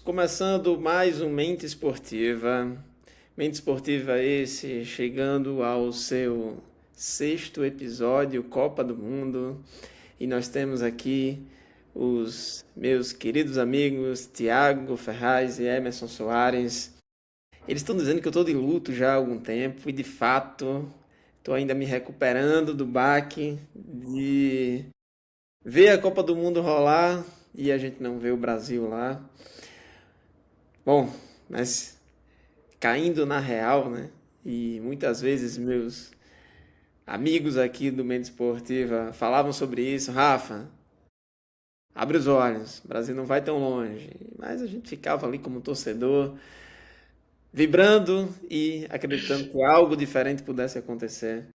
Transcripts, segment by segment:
Começando mais um Mente Esportiva. Mente Esportiva esse chegando ao seu sexto episódio, Copa do Mundo. E nós temos aqui os meus queridos amigos Thiago Ferraz e Emerson Soares. Eles estão dizendo que eu estou de luto já há algum tempo e de fato estou ainda me recuperando do baque de ver a Copa do Mundo rolar e a gente não ver o Brasil lá. Bom, mas caindo na real, né? E muitas vezes meus amigos aqui do Mente Esportiva falavam sobre isso. Rafa, abre os olhos, o Brasil não vai tão longe. Mas a gente ficava ali como torcedor, vibrando e acreditando que algo diferente pudesse acontecer.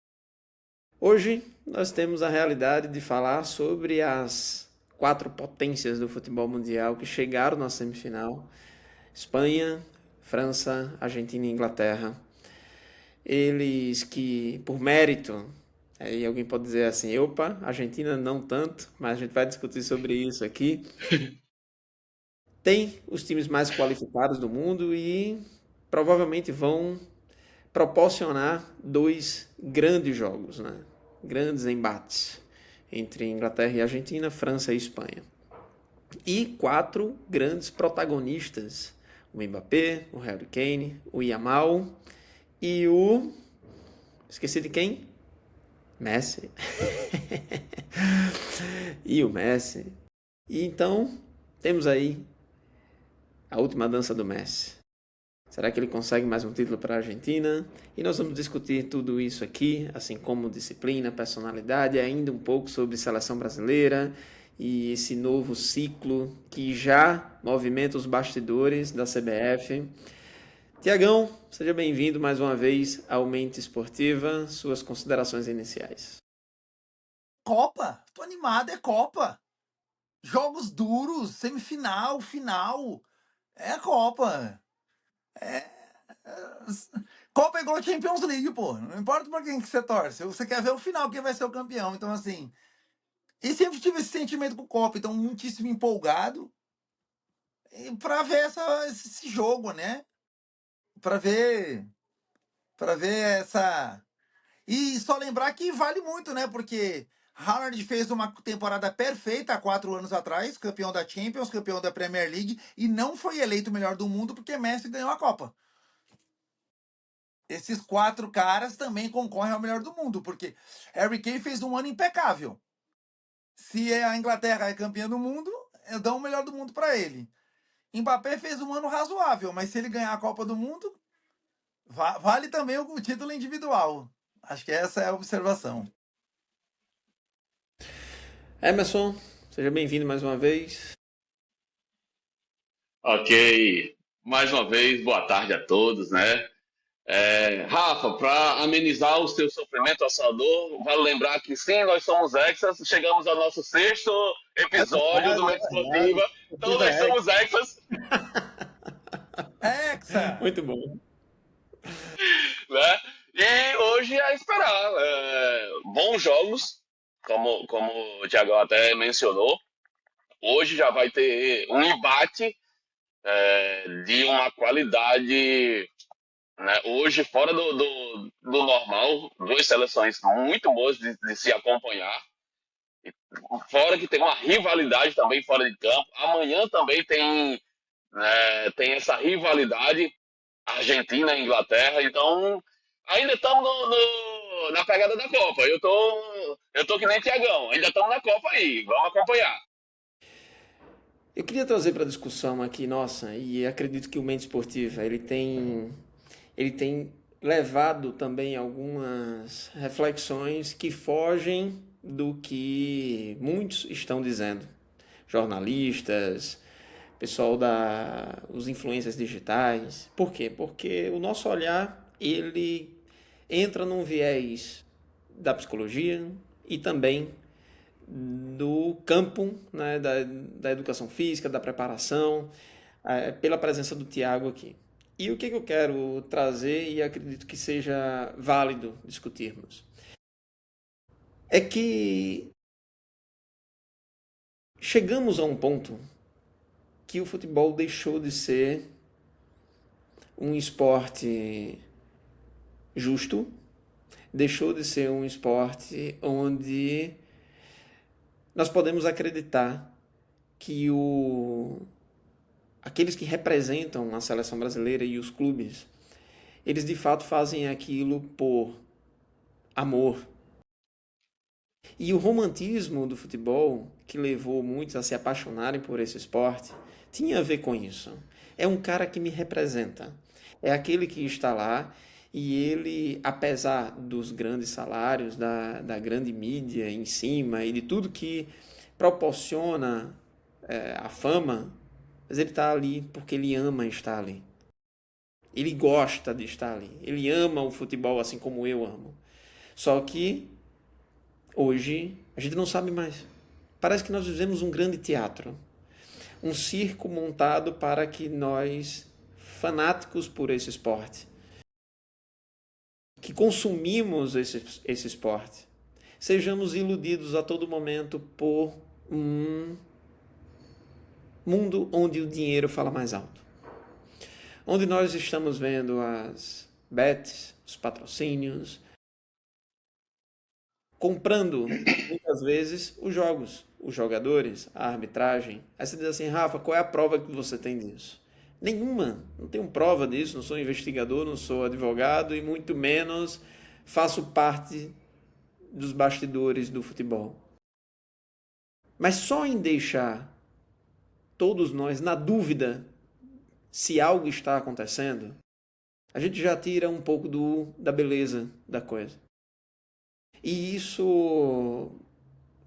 Hoje nós temos a realidade de falar sobre as quatro potências do futebol mundial que chegaram na semifinal: Espanha, França, Argentina e Inglaterra. Eles que, por mérito, aí alguém pode dizer assim, opa, Argentina não tanto, mas a gente vai discutir sobre isso aqui. Tem os times mais qualificados do mundo e provavelmente vão proporcionar dois grandes jogos, né? Grandes embates entre Inglaterra e Argentina, França e Espanha. E quatro grandes protagonistas: o Mbappé, o Harry Kane, o Yamal e o... Esqueci de quem? Messi. E o Messi. E então, temos aí a última dança do Messi. Será que ele consegue mais um título para a Argentina? E nós vamos discutir tudo isso aqui, assim como disciplina, personalidade, ainda um pouco sobre seleção brasileira e esse novo ciclo que já movimenta os bastidores da CBF. Tiagão, seja bem-vindo mais uma vez ao Mente Esportiva. Suas considerações iniciais. Copa, tô animado, é Copa. Jogos duros, semifinal, final. É Copa. É... Copa é igual a Champions League, pô. Não importa pra quem que você torce. Você quer ver o final, quem vai ser o campeão. Então, assim. E sempre tive esse sentimento com Copa, então muitíssimo empolgado pra ver esse jogo, né? Pra ver. Pra ver essa. E só lembrar que vale muito, né? Porque Haaland fez uma temporada perfeita há 4 anos atrás, campeão da Champions, campeão da Premier League, e não foi eleito o melhor do mundo porque Messi ganhou a Copa. Esses quatro caras também concorrem ao melhor do mundo, porque Harry Kane fez um ano impecável. Se a Inglaterra é campeã do mundo, eu dou o melhor do mundo para ele. Mbappé fez um ano razoável, mas se ele ganhar a Copa do Mundo, vale também o título individual. Acho que essa é a observação. Emerson, seja bem-vindo mais uma vez. Ok, mais uma vez, boa tarde a todos, né? Rafa, para amenizar o seu sofrimento assador, vale lembrar que sim, nós somos Exas, chegamos ao nosso sexto episódio do Mente Esportiva, então Esportiva nós é somos Exas, Hexa! muito bom. né? E hoje é esperar bons jogos, como o Thiago até mencionou. Hoje já vai ter um embate de uma qualidade, né? Hoje, fora do normal, duas seleções muito boas de se acompanhar. Fora que tem uma rivalidade também fora de campo. Amanhã também tem essa rivalidade Argentina e Inglaterra. Então, ainda estamos na pegada da Copa. Eu tô que nem Tiagão. Ainda estamos na Copa aí. Vamos acompanhar. Eu queria trazer para a discussão aqui, nossa, e acredito que o Mente Esportiva, ele tem levado também algumas reflexões que fogem do que muitos estão dizendo. Jornalistas, pessoal os influências digitais. Por quê? Porque o nosso olhar, ele entra num viés da psicologia e também do campo, né, da educação física, da preparação, pela presença do Tiago aqui. E o que eu quero trazer, e acredito que seja válido discutirmos, é que chegamos a um ponto que o futebol deixou de ser um esporte justo, deixou de ser um esporte onde nós podemos acreditar que aqueles que representam a seleção brasileira e os clubes, eles de fato fazem aquilo por amor. E o romantismo do futebol, que levou muitos a se apaixonarem por esse esporte, tinha a ver com isso. É um cara que me representa. É aquele que está lá e ele, apesar dos grandes salários, da grande mídia em cima e de tudo que proporciona a fama, mas ele está ali porque ele ama estar ali. Ele gosta de estar ali. Ele ama o futebol assim como eu amo. Só que hoje a gente não sabe mais. Parece que nós vivemos um grande teatro. Um circo montado para que nós, fanáticos por esse esporte, que consumimos esse esporte, sejamos iludidos a todo momento por um mundo onde o dinheiro fala mais alto. Onde nós estamos vendo as bets, os patrocínios, comprando muitas vezes os jogos, os jogadores, a arbitragem. Aí você diz assim, Rafa, qual é a prova que você tem disso? Nenhuma, não tenho prova disso, não sou investigador, não sou advogado e muito menos faço parte dos bastidores do futebol. Mas só em deixar todos nós na dúvida se algo está acontecendo, a gente já tira um pouco da beleza da coisa. E isso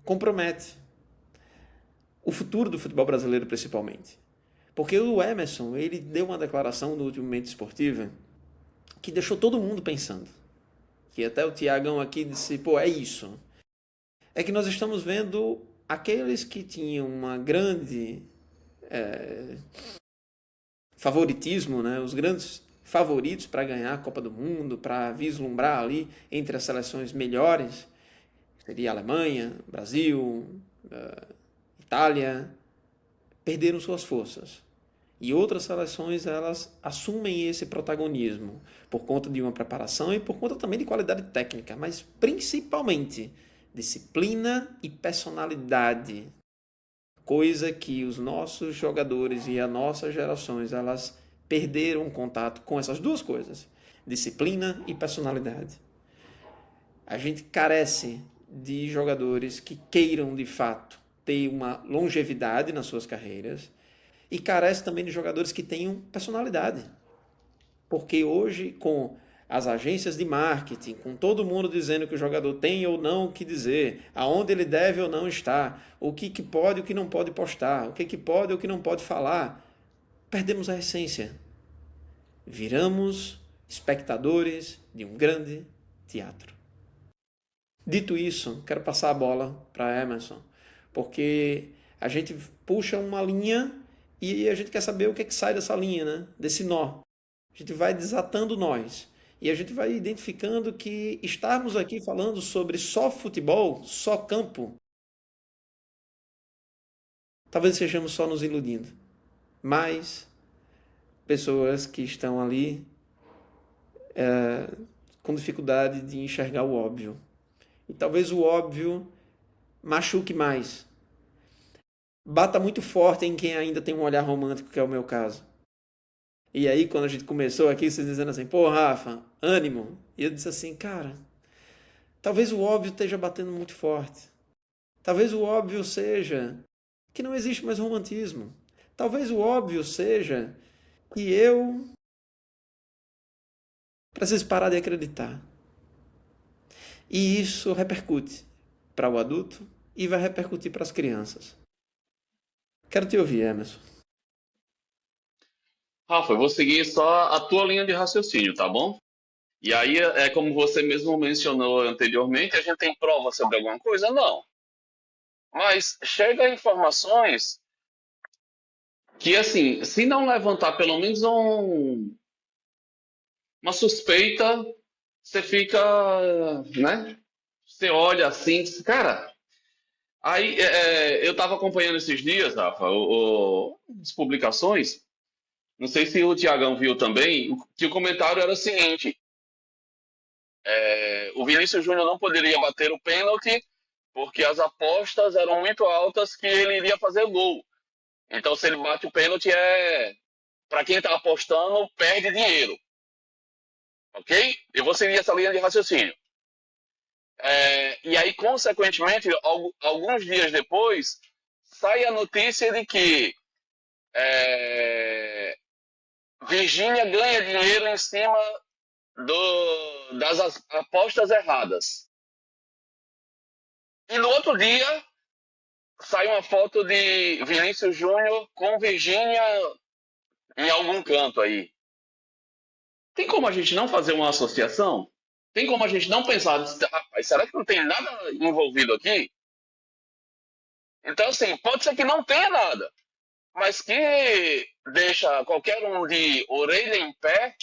compromete o futuro do futebol brasileiro, principalmente. Porque o Emerson, ele deu uma declaração no último Mente Esportiva que deixou todo mundo pensando. Que até o Tiagão aqui disse, pô, é isso. É que nós estamos vendo aqueles que tinham uma grande favoritismo, né? Os grandes favoritos para ganhar a Copa do Mundo, para vislumbrar ali entre as seleções melhores, seria a Alemanha, Brasil, Itália, perderam suas forças. E outras seleções, elas assumem esse protagonismo por conta de uma preparação e por conta também de qualidade técnica, mas principalmente disciplina e personalidade. Coisa que os nossos jogadores e as nossas gerações, elas perderam contato com essas duas coisas, disciplina e personalidade. A gente carece de jogadores que queiram, de fato, ter uma longevidade nas suas carreiras e carece também de jogadores que tenham personalidade. Porque hoje, com as agências de marketing, com todo mundo dizendo que o jogador tem ou não o que dizer, aonde ele deve ou não estar, o que pode e o que não pode postar, o que pode e o que não pode falar, perdemos a essência. Viramos espectadores de um grande teatro. Dito isso, quero passar a bola para Emerson, porque a gente puxa uma linha e a gente quer saber o que sai dessa linha, né? Desse nó. A gente vai desatando nós. E a gente vai identificando que estarmos aqui falando sobre só futebol, só campo, talvez estejamos só nos iludindo. Mas pessoas que estão ali com dificuldade de enxergar o óbvio. E talvez o óbvio machuque mais. Bata muito forte em quem ainda tem um olhar romântico, que é o meu caso. E aí, quando a gente começou aqui, vocês dizendo assim, pô, Rafa, ânimo. E eu disse assim, cara, talvez o óbvio esteja batendo muito forte. Talvez o óbvio seja que não existe mais romantismo. Talvez o óbvio seja que eu preciso parar de acreditar. E isso repercute para o adulto e vai repercutir para as crianças. Quero te ouvir, Emerson. Rafa, eu vou seguir só a tua linha de raciocínio, tá bom? E aí, como você mesmo mencionou anteriormente, a gente tem prova sobre alguma coisa? Não. Mas chega informações que, assim, se não levantar pelo menos uma suspeita, você fica, né? Você olha assim, cara, Aí eu estava acompanhando esses dias, Rafa, as publicações. Não sei se o Tiagão viu também, que o comentário era o seguinte: o Vinícius Júnior não poderia bater o pênalti porque as apostas eram muito altas que ele iria fazer gol. Então, se ele bate o pênalti, para quem está apostando, perde dinheiro. Ok? Eu vou seguir essa linha de raciocínio. E aí, consequentemente, alguns dias depois, sai a notícia de que Virgínia ganha dinheiro em cima das apostas erradas. E no outro dia, sai uma foto de Vinícius Júnior com Virgínia em algum canto aí. Tem como a gente não fazer uma associação? Tem como a gente não pensar, rapaz, será que não tem nada envolvido aqui? Então, assim, pode ser que não tenha nada, mas que deixa qualquer um de orelha em pé,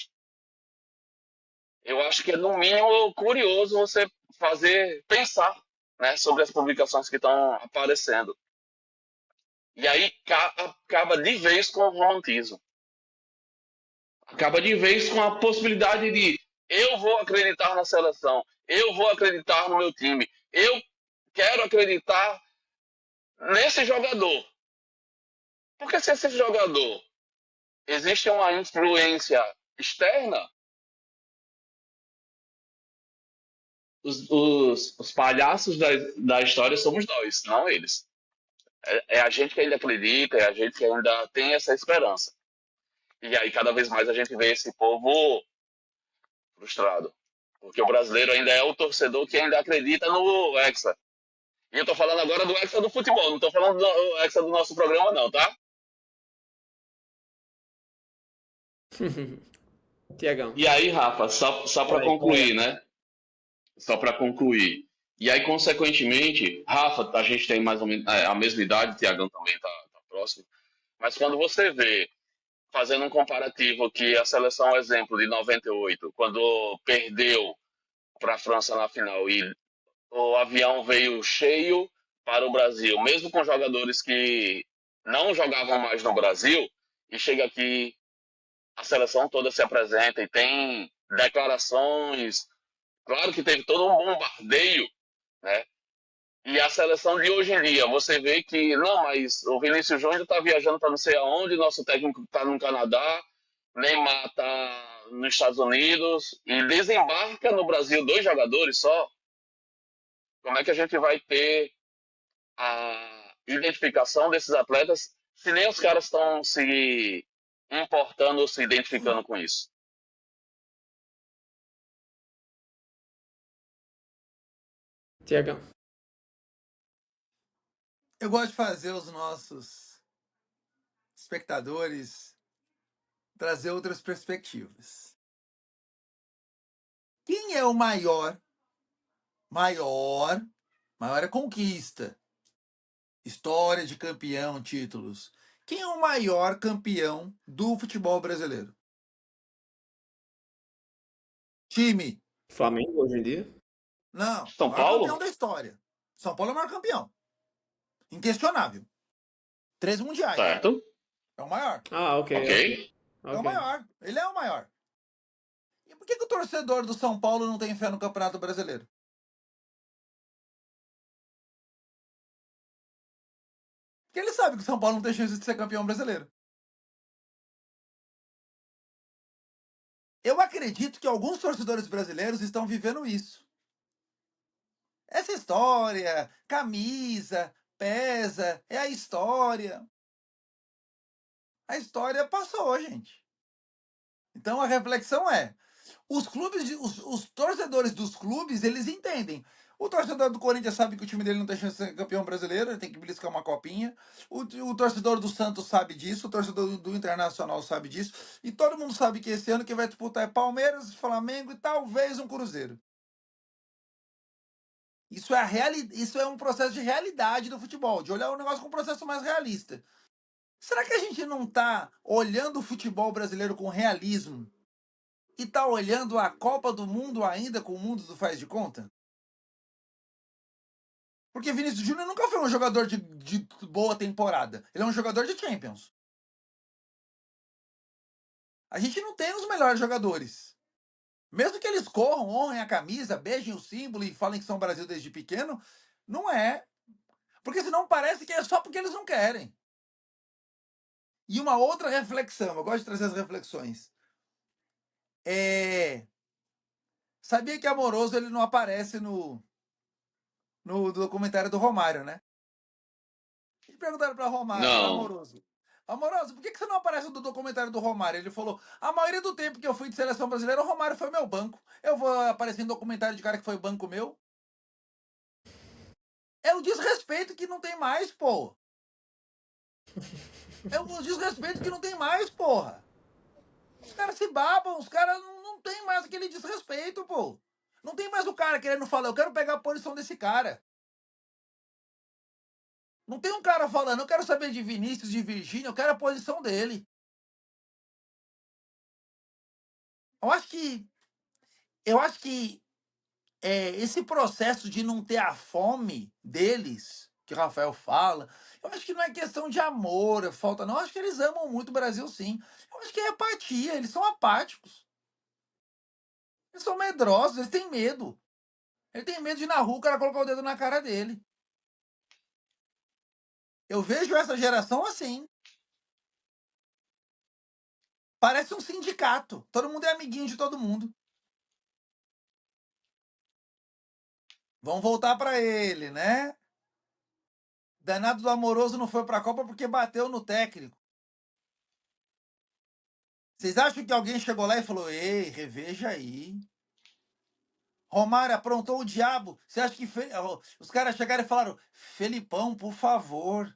eu acho que é no mínimo curioso você pensar, né, sobre as publicações que estão aparecendo. E aí acaba de vez com o romantismo. Acaba de vez com a possibilidade de eu vou acreditar na seleção, eu vou acreditar no meu time, eu quero acreditar nesse jogador. Porque se esse jogador existe uma influência externa, os palhaços da história somos nós, não eles. É a gente que ainda acredita, é a gente que ainda tem essa esperança. E aí, cada vez mais, a gente vê esse povo frustrado. Porque o brasileiro ainda é o torcedor que ainda acredita no Hexa. E eu tô falando agora do Hexa do futebol, não tô falando do Hexa do nosso programa, não, tá? Tiagão. E aí, Rafa, só para Qual é? concluir, né? Só para concluir. E aí, consequentemente, Rafa, a gente tem mais ou menos a mesma idade, Tiagão também tá próximo. Mas quando você vê, fazendo um comparativo que a seleção, exemplo, de 98, quando perdeu para a França na final e o avião veio cheio para o Brasil, mesmo com jogadores que não jogavam mais no Brasil, e chega aqui, a seleção toda se apresenta e tem declarações. Claro que teve todo um bombardeio, né? E a seleção de hoje em dia, você vê que, não, mas o Vinícius Júnior está viajando para não sei aonde, nosso técnico está no Canadá, Neymar está nos Estados Unidos, e desembarca no Brasil 2 jogadores só. Como é que a gente vai ter a identificação desses atletas se nem os caras estão se importando ou se identificando com isso? Tiagão. Eu gosto de fazer os nossos espectadores trazer outras perspectivas. Quem é o maior é conquista, história de campeão, títulos. Quem é o maior campeão do futebol brasileiro? Time. Flamengo hoje em dia? Não, São maior campeão Paulo? da história. São Paulo é o maior campeão. Inquestionável. 3 mundiais. Certo. É o maior. Ah, ok, Ok. ok. É o Ok. maior. Ele é o maior. E por que o torcedor do São Paulo não tem fé no Campeonato Brasileiro? Porque ele sabe que o São Paulo não tem chance de ser campeão brasileiro. Eu acredito que alguns torcedores brasileiros estão vivendo isso. Essa história, camisa, pesa, é a história. A história passou, gente. Então a reflexão é: os clubes, os torcedores dos clubes, eles entendem. O torcedor do Corinthians sabe que o time dele não tem chance de ser campeão brasileiro, ele tem que beliscar uma copinha. O torcedor do Santos sabe disso, o torcedor do Internacional sabe disso. E todo mundo sabe que esse ano quem vai disputar é Palmeiras, Flamengo e talvez um Cruzeiro. Isso é um processo de realidade do futebol, de olhar o negócio com um processo mais realista. Será que a gente não está olhando o futebol brasileiro com realismo e está olhando a Copa do Mundo ainda com o mundo do faz de conta? Porque Vinícius Júnior nunca foi um jogador de boa temporada. Ele é um jogador de Champions. A gente não tem os melhores jogadores. Mesmo que eles corram, honrem a camisa, beijem o símbolo e falem que são Brasil desde pequeno, não é. Porque senão parece que é só porque eles não querem. E uma outra reflexão, eu gosto de trazer as reflexões. Sabia que Amoroso ele não aparece no documentário do Romário, né? E perguntaram para Não. Amoroso. Amoroso, por que você não aparece no documentário do Romário? Ele falou: a maioria do tempo que eu fui de seleção brasileira, o Romário foi meu banco. Eu vou aparecer em documentário de cara que foi banco meu? É o desrespeito que não tem mais, pô. É o desrespeito que não tem mais, porra. Os caras se babam, os caras não tem mais aquele desrespeito, pô. Não tem mais o cara querendo falar, eu quero pegar a posição desse cara. Não tem um cara falando, eu quero saber de Vinícius, de Virgínia, eu quero a posição dele. Eu acho que, eu acho que esse processo de não ter a fome deles, que o Rafael fala, eu acho que não é questão de amor, falta não. Eu acho que eles amam muito o Brasil, sim. Eu acho que é apatia, eles são apáticos. Eles são medrosos, eles têm medo. Ele tem medo de ir na rua, o cara colocar o dedo na cara dele. Eu vejo essa geração assim. Parece um sindicato. Todo mundo é amiguinho de todo mundo. Vamos voltar para ele, né? Danado do Amoroso não foi para a Copa porque bateu no técnico. Vocês acham que alguém chegou lá e falou: ei, reveja aí. Romário aprontou o diabo. Você acha que os caras chegaram e falaram: Felipão, por favor.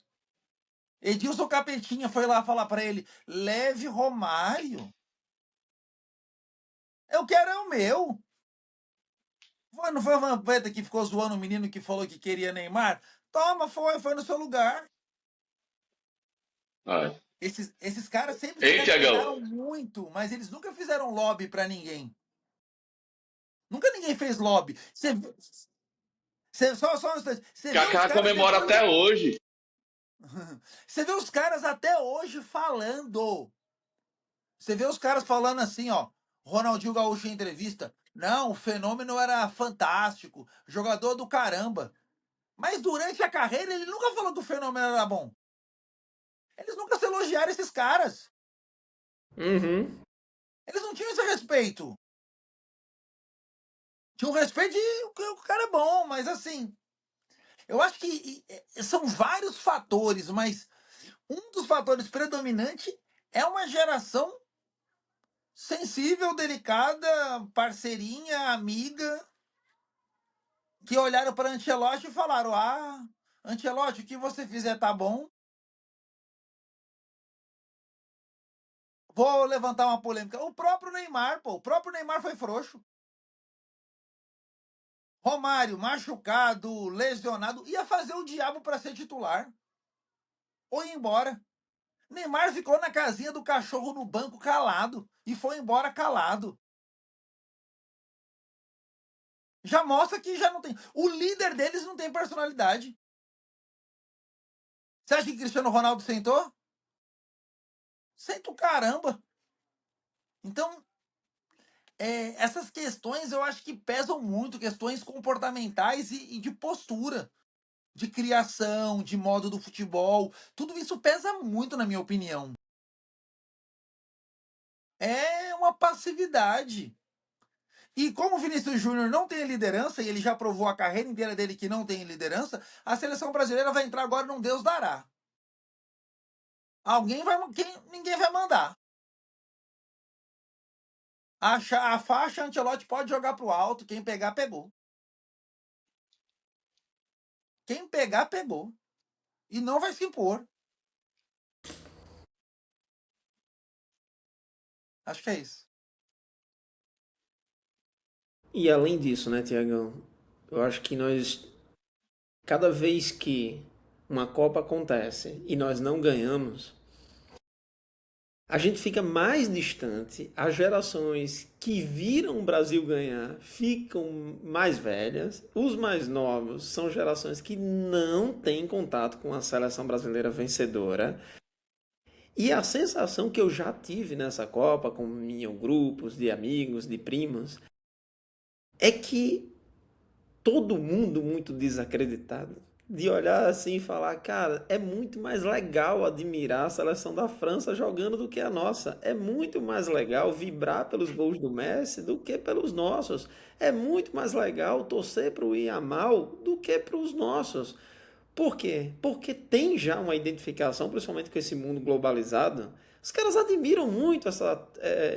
Edilson Capetinha foi lá falar para ele: leve Romário. Eu quero é o meu. Não foi o Vampeta que ficou zoando o menino que falou que queria Neymar? Toma, foi no seu lugar. Ah. Esses caras sempre se Ei, Tiagão. respeitaram muito, mas eles nunca fizeram lobby pra ninguém. Nunca ninguém fez lobby. Só um instante. Você vê os Kaká caras comemora depois. até hoje. Você vê os caras até hoje falando. Você vê os caras falando assim, ó. Ronaldinho Gaúcho em entrevista. Não, o fenômeno era fantástico. Jogador do caramba. Mas durante a carreira ele nunca falou que o fenômeno era bom. Eles nunca se elogiaram esses caras. Uhum. Eles não tinham esse respeito. Tinham respeito de que o cara é bom, mas assim. Eu acho que são vários fatores, mas um dos fatores predominantes é uma geração sensível, delicada, parceirinha, amiga, que olharam para Ancelotti e falaram: ah, Ancelotti, o que você fizer tá bom. Vou levantar uma polêmica. O próprio Neymar, pô, o próprio Neymar foi frouxo. Romário, machucado, lesionado, ia fazer o diabo para ser titular. Ou ir embora. Neymar ficou na casinha do cachorro no banco calado e foi embora calado. Já mostra que já não tem. O líder deles não tem personalidade. Você acha que Cristiano Ronaldo sentou? Senta o caramba. Então, essas questões eu acho que pesam muito, questões comportamentais e de postura, de criação, de modo do futebol. Tudo isso pesa muito, na minha opinião. É uma passividade. E como o Vinícius Júnior não tem liderança, e ele já provou a carreira inteira dele que não tem liderança, a seleção brasileira vai entrar agora num Deus dará. Ninguém vai mandar. A faixa Ancelotti pode jogar pro alto, quem pegar, pegou. Quem pegar, pegou. E não vai se impor. Acho que é isso. E além disso, né, Tiagão? Eu acho que nós, cada vez que uma Copa acontece e nós não ganhamos, a gente fica mais distante, as gerações que viram o Brasil ganhar ficam mais velhas, os mais novos são gerações que não têm contato com a seleção brasileira vencedora. E a sensação que eu já tive nessa Copa, com meus grupos de amigos, de primos, é que todo mundo muito desacreditado. De olhar assim e falar, cara, é muito mais legal admirar a seleção da França jogando do que a nossa. É muito mais legal vibrar pelos gols do Messi do que pelos nossos. É muito mais legal torcer para o Yamal do que para os nossos. Por quê? Porque tem já uma identificação, principalmente com esse mundo globalizado. Os caras admiram muito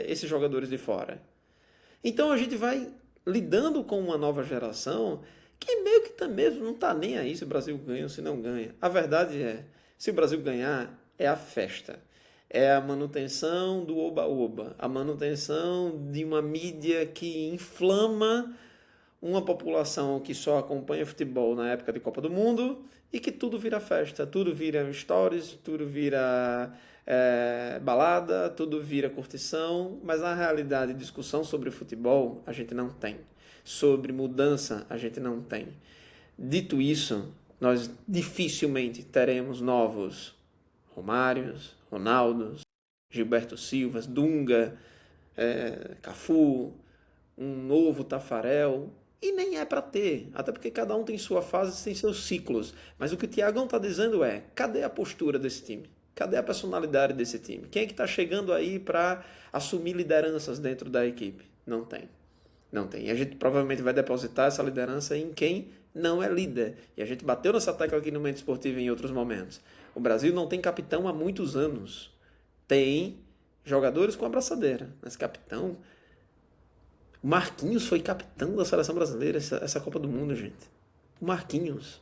esses jogadores de fora. Então a gente vai lidando com uma nova geração que meio que mesmo não está nem aí se o Brasil ganha ou se não ganha. A verdade é, se o Brasil ganhar, é a festa. É a manutenção do oba-oba, a manutenção de uma mídia que inflama uma população que só acompanha futebol na época de Copa do Mundo e que tudo vira festa, tudo vira stories, tudo vira balada, tudo vira curtição, mas na realidade discussão sobre futebol a gente não tem, sobre mudança a gente não tem. Dito isso, nós dificilmente teremos novos Romários, Ronaldos, Gilberto Silvas, Dunga, Cafu, um novo Tafarel, e nem é para ter, até porque cada um tem sua fase, tem seus ciclos. Mas o que o Thiagão está dizendo é, cadê a postura desse time? Cadê a personalidade desse time? Quem é que está chegando aí para assumir lideranças dentro da equipe? Não tem. Não tem. E a gente provavelmente vai depositar essa liderança em quem não é líder. E a gente bateu nessa tecla aqui no Mente Esportiva em outros momentos. O Brasil não tem capitão há muitos anos. Tem jogadores com abraçadeira, mas capitão... O Marquinhos foi capitão da seleção brasileira essa Copa do Mundo, gente. O Marquinhos.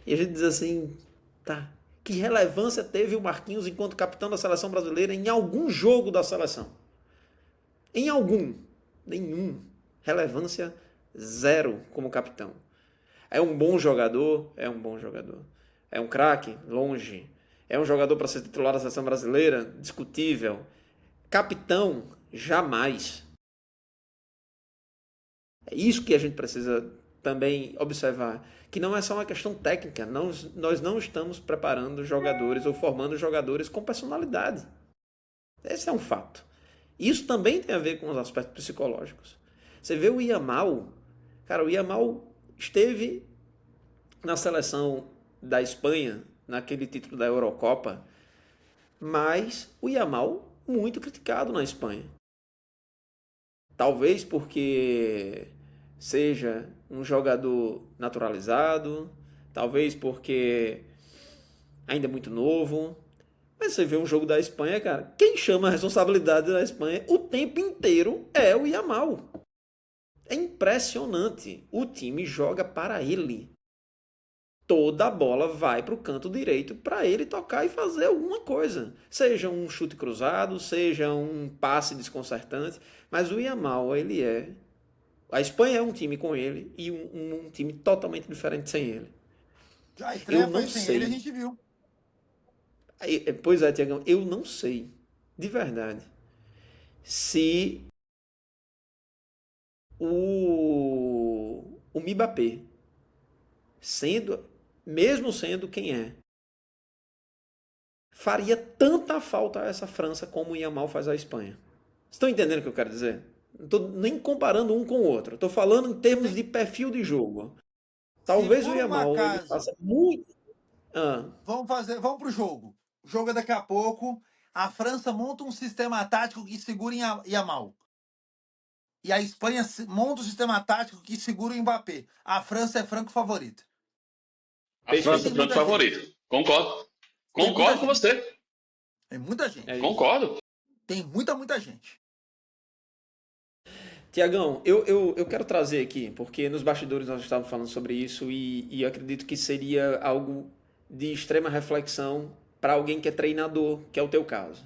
E a gente diz assim, tá, que relevância teve o Marquinhos enquanto capitão da seleção brasileira em algum jogo da seleção? Em algum. Nenhum. Relevância zero como capitão. É um bom jogador? É um bom jogador. É um craque? Longe. É um jogador para ser titular da seleção brasileira? Discutível. Capitão? Jamais. É isso que a gente precisa também observar, que não é só uma questão técnica, nós não estamos preparando jogadores ou formando jogadores com personalidade. Esse é um fato. Isso também tem a ver com os aspectos psicológicos. Você vê o Yamal, cara, o Yamal esteve na seleção da Espanha, naquele título da Eurocopa, mas o Yamal muito criticado na Espanha. Talvez porque seja um jogador naturalizado, talvez porque ainda é muito novo. Mas você vê um jogo da Espanha, cara, quem chama a responsabilidade da Espanha o tempo inteiro é o Yamal. É impressionante. O time joga para ele. Toda a bola vai para o canto direito para ele tocar e fazer alguma coisa. Seja um chute cruzado, seja um passe desconcertante. Mas o Yamal, ele é... A Espanha é um time com ele e um time totalmente diferente sem ele. Já a Eu estreia foi não sem ele, a sei. gente viu. Pois é, Tiagão, eu não sei, de verdade, se o Mbappé, mesmo sendo quem é, faria tanta falta a essa França como o Yamal faz à Espanha. Estão entendendo o que eu quero dizer? Não estou nem comparando um com o outro. Estou falando em termos de perfil de jogo. Se Talvez o por um Yamal ele acaso, faça muito. Ah, vamos pro jogo. O jogo é daqui a pouco. A França monta um sistema tático que segura em Yamal. E a Espanha monta um sistema tático que segura o Mbappé. A França é franco favorita. A Porque França perfeito. é tem o franco muita gente. favorito. Concordo. Tem muita Concordo com gente. você. Tem muita É gente. isso. Concordo. Tem muita gente. Tiagão, eu quero trazer aqui, porque nos bastidores nós estávamos falando sobre isso e eu acredito que seria algo de extrema reflexão para alguém que é treinador, que é o teu caso.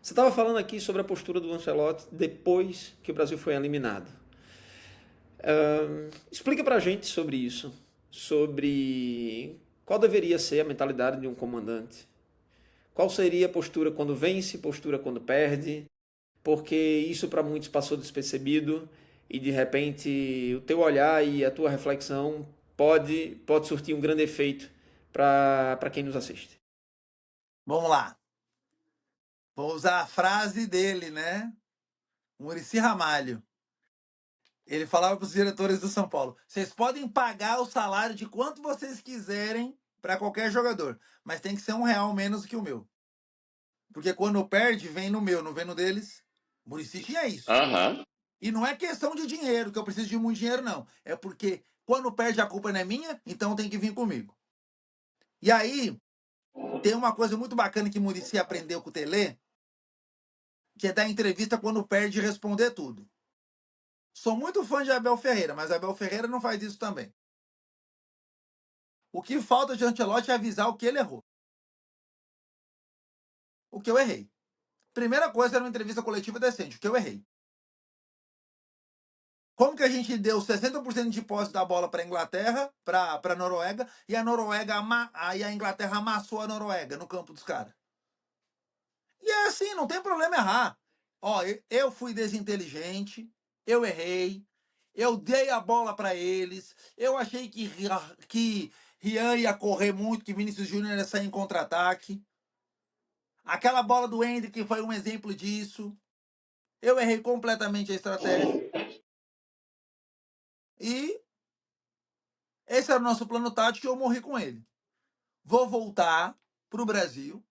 Você estava falando aqui sobre a postura do Ancelotti depois que o Brasil foi eliminado. Explica para a gente sobre isso, sobre qual deveria ser a mentalidade de um comandante, Qual seria a postura quando vence, postura quando perde? Porque isso para muitos passou despercebido e de repente o teu olhar e a tua reflexão pode surtir um grande efeito para quem nos assiste. Vamos lá. Vou usar a frase dele, né? Muricy Ramalho. Ele falava para os diretores do São Paulo: vocês podem pagar o salário de quanto vocês quiserem para qualquer jogador, mas tem que ser R$ 1 menos que o meu. Porque quando perde, vem no meu, não vem no deles. Muricy tinha isso. Aham. E não é questão de dinheiro, que eu preciso de muito dinheiro, não. É porque quando perde, a culpa não é minha, então tem que vir comigo. E aí, tem uma coisa muito bacana que Muricy aprendeu com o Tele, que é dar entrevista quando perde e responder tudo. Sou muito fã de Abel Ferreira, mas Abel Ferreira não faz isso também. O que falta de Ancelotti é avisar o que ele errou. O que eu errei. Primeira coisa era uma entrevista coletiva decente, o que eu errei. Como que a gente deu 60% de posse da bola para a Inglaterra, para a Noruega, e a a Inglaterra amassou a Noruega no campo dos caras? E é assim, não tem problema errar. Ó, eu fui desinteligente, eu errei, eu dei a bola para eles, eu achei que Rian ia correr muito, que Vinícius Júnior ia sair em contra-ataque. Aquela bola do Hendrick foi um exemplo disso. Eu errei completamente a estratégia. E esse era o nosso plano tático e eu morri com ele. Vou voltar para o Brasil,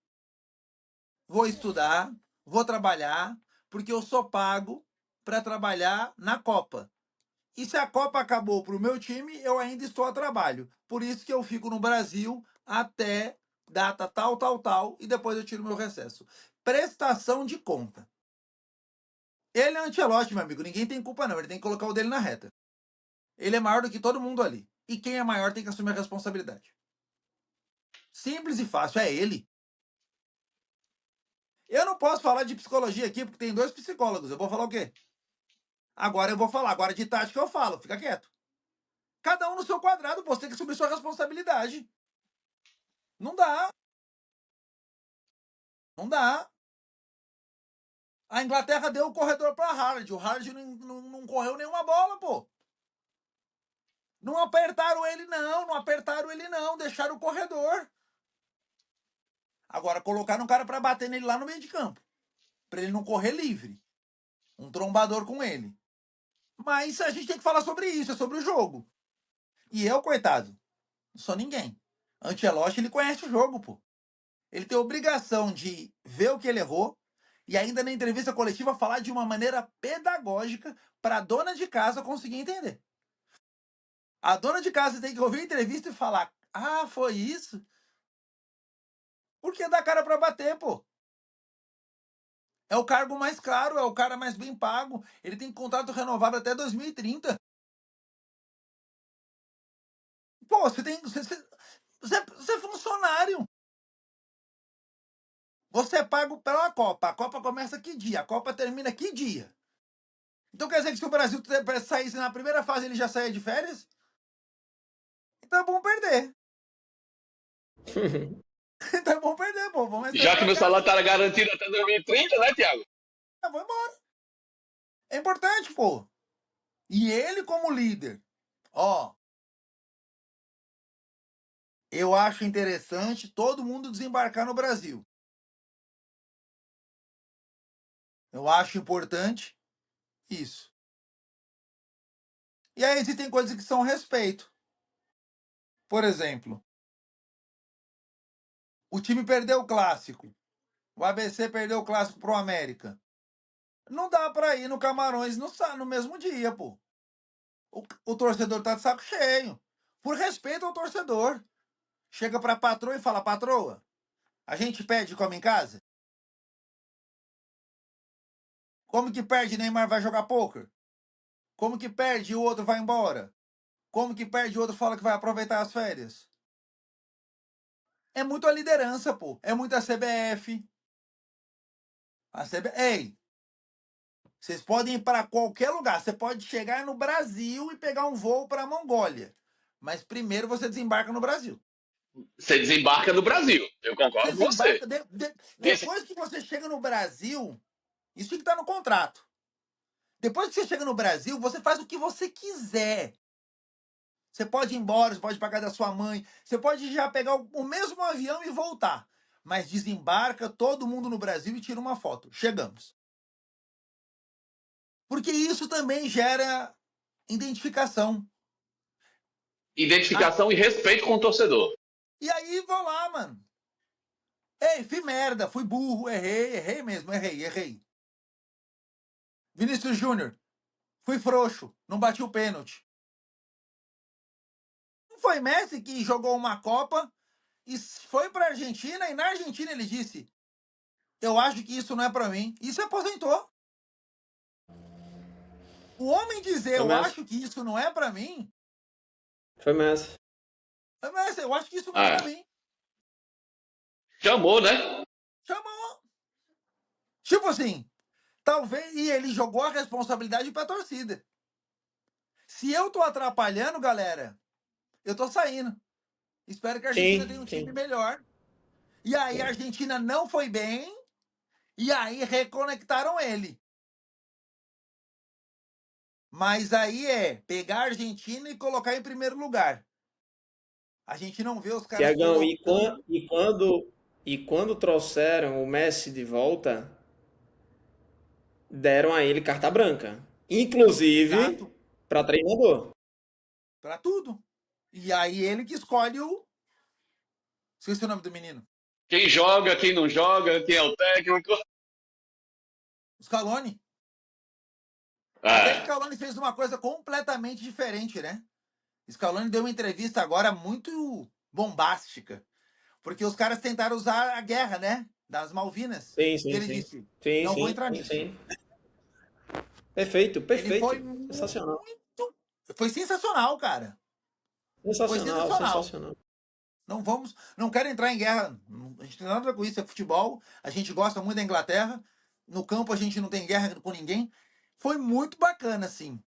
vou estudar, vou trabalhar, porque eu sou pago para trabalhar na Copa. E se a Copa acabou para o meu time, eu ainda estou a trabalho. Por isso que eu fico no Brasil até data tal, tal, tal, e depois eu tiro meu recesso. Prestação de conta. Ele é Ancelotti, meu amigo. Ninguém tem culpa, não. Ele tem que colocar o dele na reta. Ele é maior do que todo mundo ali. E quem é maior tem que assumir a responsabilidade. Simples e fácil, é ele. Eu não posso falar de psicologia aqui, porque tem 2 psicólogos. Eu vou falar o quê? Agora eu vou falar. Agora de tática eu falo. Fica quieto. Cada um no seu quadrado, pô. Você tem que assumir sua responsabilidade. Não dá. Não dá. A Inglaterra deu o corredor para Haaland. O Haaland não correu nenhuma bola, pô. Não apertaram ele, não. Não apertaram ele, não. Deixaram o corredor. Agora colocaram um cara para bater nele lá no meio de campo. Para ele não correr livre. Um trombador com ele. Mas a gente tem que falar sobre isso. É sobre o jogo. E eu, coitado, não sou ninguém. Ancelotti, ele conhece o jogo, pô. Ele tem a obrigação de ver o que ele errou e ainda na entrevista coletiva falar de uma maneira pedagógica para a dona de casa conseguir entender. A dona de casa tem que ouvir a entrevista e falar: ah, foi isso? Porque dá cara para bater, pô. É o cargo mais claro, é o cara mais bem pago. Ele tem contrato renovado até 2030. Pô, você é funcionário. Você é pago pela Copa. A Copa começa que dia? A Copa termina que dia? Então quer dizer que se o Brasil saísse na primeira fase ele já saía de férias? Então é bom perder. Então é bom perder, pô. Vamos receber Já que pra meu casa. salário tá garantido até 2030, né, Thiago? Vou embora. É importante, pô. E ele como líder. Ó, eu acho interessante todo mundo desembarcar no Brasil. Eu acho importante isso. E aí existem coisas que são respeito. Por exemplo, o time perdeu o clássico. O ABC perdeu o clássico pro América. Não dá pra ir no Camarões no mesmo dia, pô. O torcedor tá de saco cheio. Por respeito ao torcedor. Chega pra patroa e fala: patroa, a gente perde e come em casa? Como que perde e Neymar vai jogar poker? Como que perde e o outro vai embora? Como que perde e o outro fala que vai aproveitar as férias? É muito a liderança, pô. É muito a CBF. Ei, vocês podem ir para qualquer lugar. Você pode chegar no Brasil e pegar um voo para a Mongólia. Mas primeiro você desembarca no Brasil. Você desembarca no Brasil. Eu Você concordo com você. desembarca. Depois que você chega no Brasil, isso tem que estar no contrato. Depois que você chega no Brasil, você faz o que você quiser. Você pode ir embora, você pode pagar da sua mãe, você pode já pegar o mesmo avião e voltar. Mas desembarca todo mundo no Brasil e tira uma foto. Chegamos. Porque isso também gera identificação. Identificação e respeito com o torcedor. E aí vou lá, mano. Ei, fui merda, fui burro, errei mesmo, errei. Vinícius Júnior, fui frouxo, não bati o pênalti. Não foi Messi que jogou uma Copa e foi pra Argentina, e na Argentina ele disse: eu acho que isso não é pra mim. E se aposentou. O homem dizer, Foi eu Messi. acho que isso não é pra mim, Foi Messi. Messi, eu acho que isso não é pra mim. Chamou, né? Chamou. Tipo assim, talvez. E ele jogou a responsabilidade pra torcida. Se eu tô atrapalhando, galera, eu tô saindo. Espero que a Argentina tenha um time melhor. E aí a Argentina não foi bem. E aí reconectaram ele. Mas aí é pegar a Argentina e colocar em primeiro lugar. A gente não vê os caras Tiagão, colocando. e quando trouxeram o Messi de volta, deram a ele carta branca. Inclusive Exato. para treinador. Pra tudo. E aí ele que escolhe o. Esqueci o nome do menino. Quem joga, quem não joga, quem é o técnico. Scaloni. Até Scaloni fez uma coisa completamente diferente, né? Scaloni deu uma entrevista agora muito bombástica. Porque os caras tentaram usar a guerra, né? Das Malvinas. Sim, E sim, ele sim. disse: Sim, não vou sim, entrar sim, nisso. sim. Perfeito, Ele foi perfeito. Sensacional. muito. Foi sensacional, cara. Foi Sensacional, sensacional. sensacional. Não quero entrar em guerra. A gente tem nada a ver com isso, é futebol. A gente gosta muito da Inglaterra. No campo a gente não tem guerra com ninguém. Foi muito bacana, assim.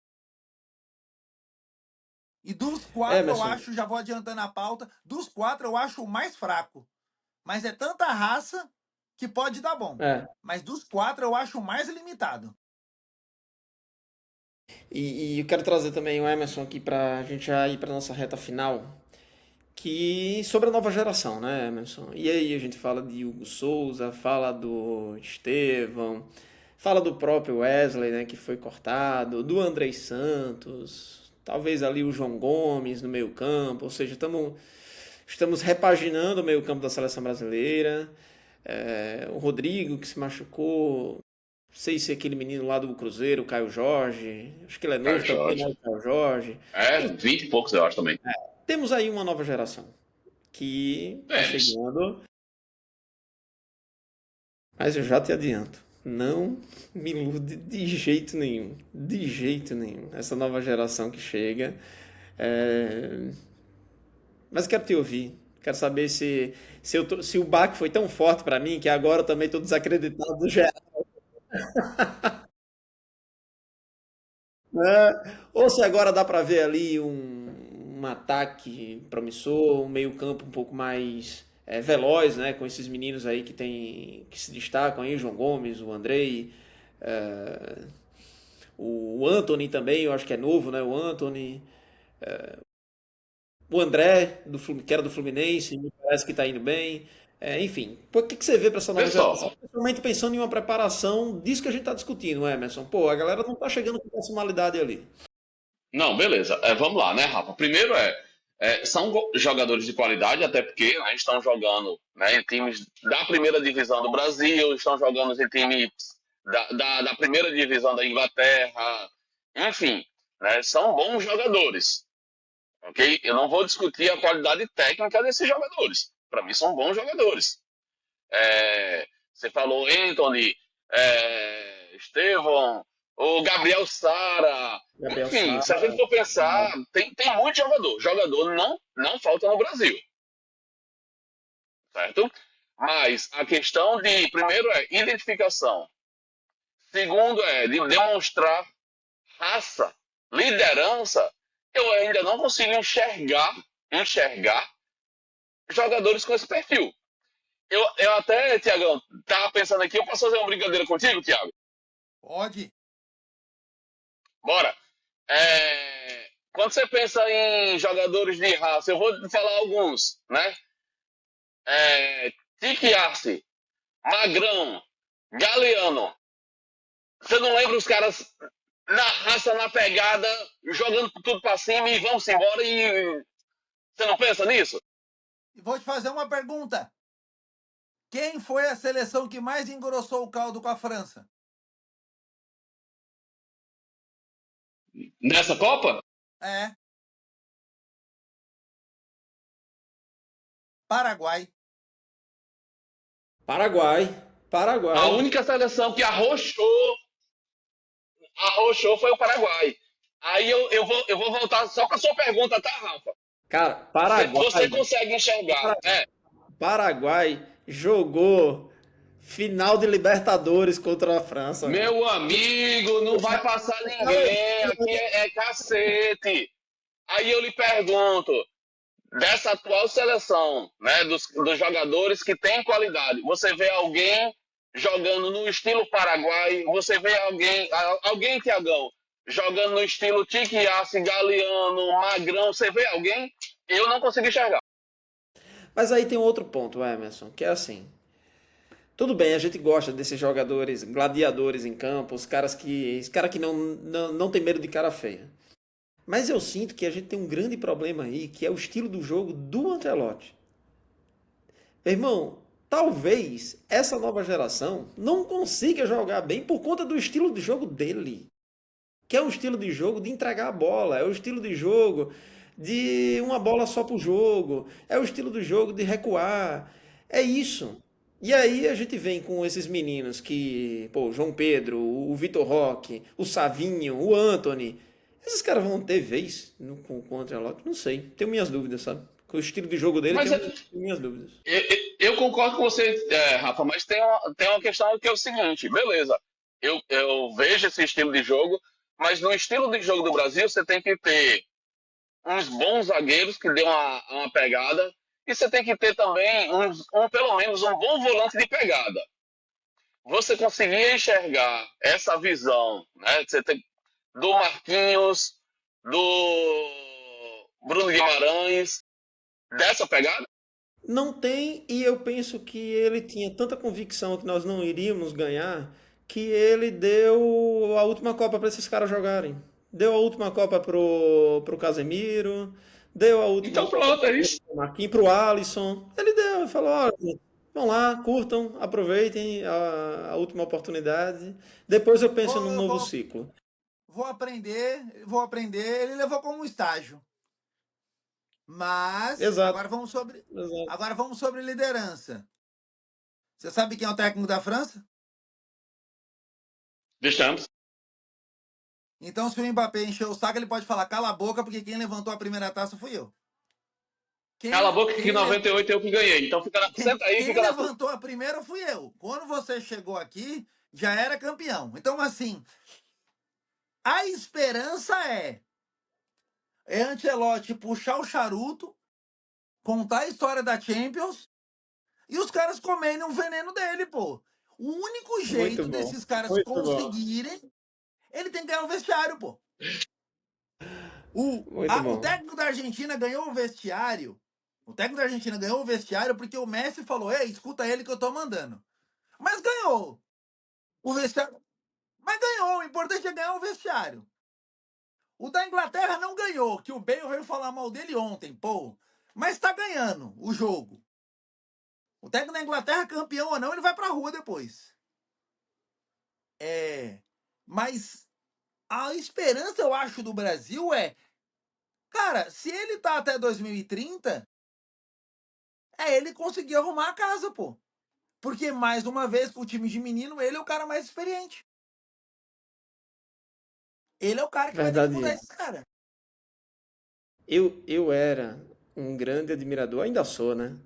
E dos quatro, eu Emerson, acho, já vou adiantando a pauta, dos quatro eu acho o mais fraco. Mas é tanta raça que pode dar bom. Mas dos quatro eu acho o mais limitado. e eu quero trazer também o Emerson aqui para a gente já ir para nossa reta final, que sobre a nova geração, né, Emerson? E aí a gente fala de Hugo Souza, fala do Estevão, fala do próprio Wesley, né, que foi cortado, do Andrei Santos, talvez ali o João Gomes no meio campo, ou seja, estamos repaginando o meio campo da seleção brasileira. O Rodrigo que se machucou, não sei se é aquele menino lá do Cruzeiro, o Caio Jorge, acho que ele é novo também, né, o Caio Jorge. 20 e poucos eu acho também. Temos aí uma nova geração que está chegando, mas eu já te adianto, não me ilude de jeito nenhum, essa nova geração que chega. Mas quero te ouvir, quero saber se o baque foi tão forte para mim que agora eu também estou desacreditado do geral. Ou se agora dá para ver ali um ataque promissor, um meio-campo um pouco mais veloz, né? Com esses meninos aí que se destacam aí, o João Gomes, o Andrei, o Antony também, eu acho que é novo, né? O Antony, o André, que era do Fluminense, me parece que está indo bem. Enfim, o que você vê para essa nova Pessoal, geração? Principalmente pensando em uma preparação disso que a gente está discutindo, Emerson. Pô, a galera não está chegando com personalidade ali. não, beleza. Vamos lá, né, Rafa? Primeiro são jogadores de qualidade, até porque né, estão jogando né, em times da primeira divisão do Brasil, estão jogando em times da primeira divisão da Inglaterra, enfim, né, são bons jogadores. Ok? Eu não vou discutir a qualidade técnica desses jogadores. Para mim, são bons jogadores. Você falou Anthony, Estevão, o Gabriel Sara. Enfim, se a gente for pensar, tem muito jogador. Jogador não falta no Brasil. Certo? Mas a questão de, primeiro, identificação. Segundo, de demonstrar raça, liderança. Eu ainda não consigo enxergar jogadores com esse perfil. Eu até, Tiagão, tava pensando aqui, eu posso fazer uma brincadeira contigo, Tiago? Pode. Bora. Quando você pensa em jogadores de raça, eu vou falar alguns, né? Tique Arce, Magrão, Galeano. Você não lembra os caras na raça, na pegada, jogando tudo pra cima e vamos embora e você não pensa nisso? E vou te fazer uma pergunta. Quem foi a seleção que mais engrossou o caldo com a França? Nessa Copa? É. Paraguai. Paraguai. Paraguai. A única seleção que arrochou foi o Paraguai. Aí eu vou voltar só com a sua pergunta, tá, Rafa? Cara, Paraguai. Você consegue enxergar. Paraguai jogou final de Libertadores contra a França. Meu amigo, não vai passar ninguém. Aqui é cacete. Aí eu lhe pergunto, dessa atual seleção, né, dos jogadores que têm qualidade, você vê alguém jogando no estilo Paraguai? Você vê alguém, Tiagão, jogando no estilo Tique Arce, Galeano, Magrão? Você vê alguém? Eu não consigo enxergar. Mas aí tem um outro ponto, Emerson, que é assim. Tudo bem, a gente gosta desses jogadores gladiadores em campo, os caras que não tem medo de cara feia. Mas eu sinto que a gente tem um grande problema aí, que é o estilo do jogo do Ancelotti. Meu irmão, talvez essa nova geração não consiga jogar bem por conta do estilo de jogo dele. Que é um estilo de jogo de entregar a bola, é o estilo de jogo de uma bola só pro jogo, é o estilo do jogo de recuar. É isso. E aí a gente vem com esses meninos que, pô, João Pedro, o Vitor Roque, o Savinho, o Anthony. Esses caras vão ter vez com o Ancelotti? Não sei. Tenho minhas dúvidas, sabe? Com o estilo de jogo dele, Mas tenho minhas dúvidas. eu concordo com você, Rafa, mas tem uma questão que é o seguinte, beleza, eu vejo esse estilo de jogo, mas no estilo de jogo do Brasil você tem que ter uns bons zagueiros que dê uma pegada, e você tem que ter também pelo menos um bom volante de pegada. Você conseguia enxergar essa visão, né? Você tem do Marquinhos, do Bruno Guimarães, dessa pegada? Não tem, e eu penso que ele tinha tanta convicção que nós não iríamos ganhar, que ele deu a última Copa para esses caras jogarem. Deu a última Copa pro Casemiro, deu a última Então pronto, é isso. pro Marquinhos, pro Alisson. Ele deu, ele falou, olha, vão lá, curtam, aproveitem a última oportunidade. Depois eu penso num novo ciclo. Vou aprender. Ele levou como um estágio. Mas Exato. agora vamos sobre liderança. Você sabe quem é o técnico da França? Deixamos. Então, se o Mbappé encher o saco, ele pode falar, cala a boca, porque quem levantou a primeira taça fui eu. Cala a boca que 98 eu que ganhei. Então senta aí e fica na Quem levantou a primeira fui eu. Quando você chegou aqui, já era campeão. Então, assim, a esperança é Ancelotti puxar o charuto, contar a história da Champions e os caras comerem um veneno dele, pô. O único jeito desses caras conseguirem, ele tem que ganhar o vestiário, pô. O técnico da Argentina ganhou o vestiário. O técnico da Argentina ganhou o vestiário porque o Messi falou: ei, escuta ele que eu tô mandando. Mas ganhou o vestiário. Mas ganhou, o importante é ganhar o vestiário. O da Inglaterra não ganhou, que o Bale veio falar mal dele ontem, pô. Mas tá ganhando o jogo. O técnico da Inglaterra, campeão ou não, ele vai pra rua depois. Mas a esperança, eu acho, do Brasil é... Cara, se ele tá até 2030, ele conseguir arrumar a casa, pô. Porque, mais uma vez, com o time de menino, ele é o cara mais experiente. Ele é o cara que vai ter que mudar esses caras. Eu era um grande admirador, ainda sou, né?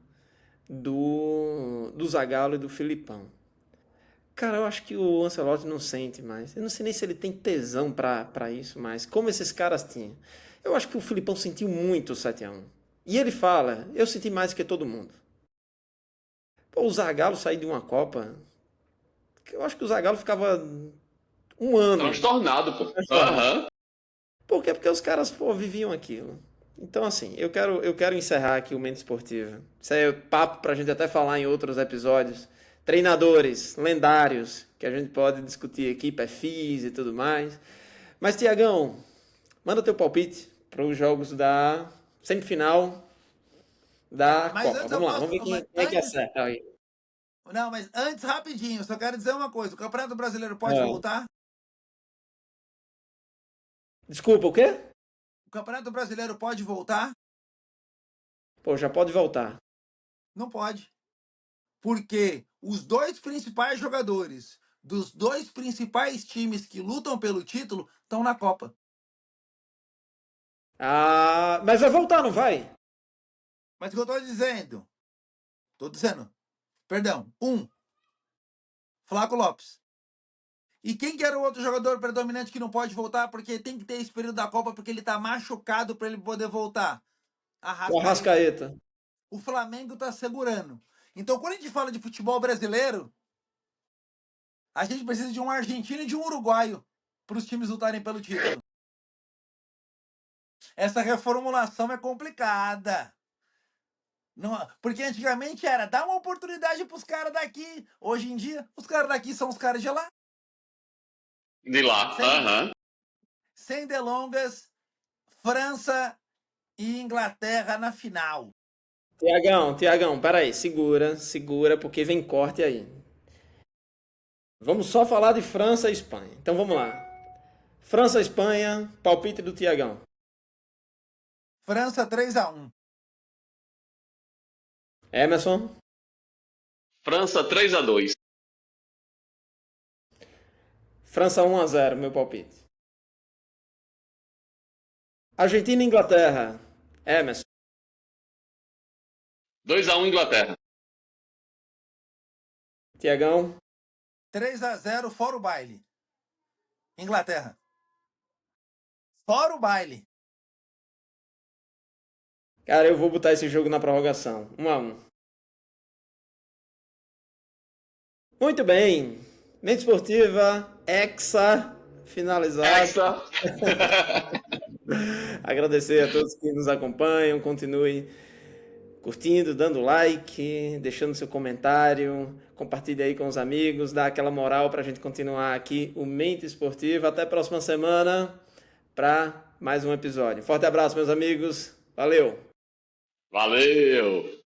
Do Zagallo e do Filipão. Cara, eu acho que o Ancelotti não sente mais. Eu não sei nem se ele tem tesão pra isso mais. Como esses caras tinham. Eu acho que o Filipão sentiu muito o 7-1. E ele fala, eu senti mais que todo mundo. Pô, o Zagallo sair de uma Copa, eu acho que o Zagallo ficava um ano Transtornado, pô. transtornado. Aham. Por quê? Porque os caras, pô, viviam aquilo. Então, assim, eu quero encerrar aqui o Mente Esportiva. Isso aí é papo pra gente até falar em outros episódios. Treinadores lendários, que a gente pode discutir aqui, perfis e tudo mais. Mas, Tiagão, manda teu palpite para os jogos da semifinal da Mas Copa. antes eu Vamos lá, vamos ver posso. quem é que acerta aí. Não, mas antes, rapidinho, eu só quero dizer uma coisa: o Campeonato Brasileiro pode Ah, voltar? desculpa, o quê? O Campeonato Brasileiro pode voltar? Pô, já pode voltar. Não pode. Porque os dois principais jogadores dos dois principais times que lutam pelo título estão na Copa. Ah, mas vai voltar, não vai? Mas o que eu estou dizendo? Estou dizendo. Perdão. Flávio Lopes. E quem que era o outro jogador predominante que não pode voltar porque tem que ter esse período da Copa porque ele está machucado para ele poder voltar? O Arrascaeta. Arrascaeta. O Flamengo está segurando. Então, quando a gente fala de futebol brasileiro, a gente precisa de um argentino e de um uruguaio para os times lutarem pelo título. Essa reformulação é complicada. Não, porque antigamente era dar uma oportunidade para os caras daqui. Hoje em dia, os caras daqui são os caras de lá. De lá. Sem, Aham. sem delongas, França e Inglaterra na final. Tiagão, peraí, segura, porque vem corte aí. Vamos só falar de França e Espanha. Então vamos lá. França e Espanha, palpite do Tiagão. França 3-1. Emerson, França 3-2. França 1-0, meu palpite. Argentina e Inglaterra. Emerson, 2-1 Inglaterra. Tiagão, 3-0 fora o baile. Inglaterra. Fora o baile. cara, eu vou botar esse jogo na prorrogação. 1-1. Muito bem. Mente Esportiva, Hexa, finalizado. Hexa. Agradecer a todos que nos acompanham. Continue curtindo, dando like, deixando seu comentário. Compartilhe aí com os amigos. Dá aquela moral para a gente continuar aqui o Mente Esportiva. Até a próxima semana para mais um episódio. Forte abraço, meus amigos. Valeu! Valeu!